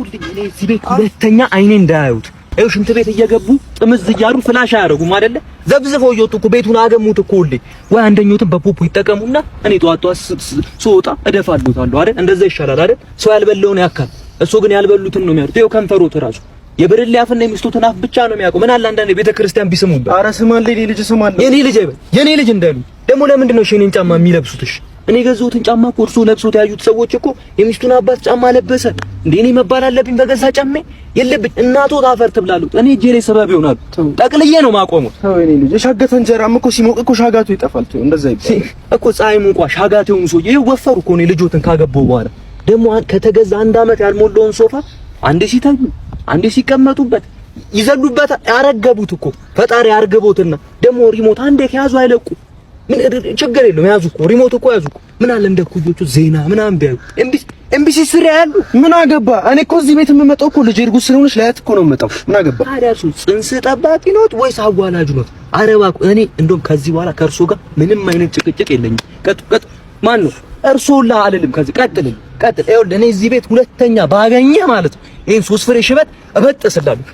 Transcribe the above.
ክፈቱልኝ። እኔ እዚህ ቤት ሁለተኛ አይኔ እንዳያዩት። ይኸው ሽንት ቤት እየገቡ ጥምዝ እያሉ ፍላሽ አያደርጉም አይደለ? ዘብዝፈው እየወጡ እኮ ቤቱን አገሙት እኮ ሁሌ። ወይ አንደኞትን በፖፖ ይጠቀሙና እኔ ጧት ስወጣ እደፋለታለሁ አይደል? እንደዛ ይሻላል አይደል? ሰው ያልበለውን ያካል። እሱ ግን ያልበሉትን ነው የሚያሩት። ይኸው ከንፈሮት እራሱ የብርሌ አፍና የሚስቱትን አፍ ብቻ ነው የሚያውቀው። ምን አለ አንዳንዴ ቤተክርስቲያን ቢስሙበት። ኧረ ስማል የኔ ልጅ ስማል። የኔ ልጅ አይበል የኔ ልጅ እንዳሉ ደግሞ ለምንድን ነው እኔን ጫማ የሚለብሱትሽ? እኔ ገዘውትን ጫማ እኮ እርሶ ለብሶት ያዩት ሰዎች እኮ የሚስቱን አባት ጫማ ለበሰ እንዴ? እኔ መባል አለብኝ በገዛ ጫሜ? የለብኝ። እናቶት አፈር ትብላሉት። እኔ እጄ ላይ ሰበብ ይሆናሉ። ጠቅልዬ ነው ማቆሙት። ተው የኔ ልጅ የሻገተ እንጀራም እኮ ሲሞቅ እኮ ሻጋቱ ይጠፋል። ተው እንደዛ ይባል እኮ ፀሐይ ሙቋ ሻጋቴውን ሰውዬ ይወፈሩ እኮ ነው ልጆትን ካገባው በኋላ ደግሞ ከተገዛ አንድ አመት ያልሞላውን ሶፋ አንዴ ሲተኙ አንዴ ሲቀመጡበት ይዘሉበት ያረገቡት እኮ ፈጣሪ ያርገቦትና ደግሞ ሪሞት አንዴ ከያዙ አይለቁ። ምን ችግር የለውም ያዙ እኮ ሪሞት እኮ ያዙ እኮ። ምን አለ እንደ ኩጆቹ ዜና ምናምን ቢያዩ ኤምቢሲ ስራ ያሉ ምን አገባ? እኔ እኮ እዚህ ቤት የምመጣው እኮ ልጅ እርጉዝ ስለሆነች ላያት እኮ ነው የምመጣው። ምን አገባ? ታዲያ እሱ ጽንስ ጠባቂ ነው ወይስ አዋላጅ ነው? አረባ እኔ እንደውም ከዚህ በኋላ ከእርሶ ጋር ምንም አይነት ጭቅጭቅ የለኝም። ቀጥ ማን ነው እርሶላ አልልም። ከዚህ ቀጥል። ይኸውልህ እኔ እዚህ ቤት ሁለተኛ ባገኘህ ማለት ነው ይሄን 3 ፍሬ ሽበት እበጥስላለሁ።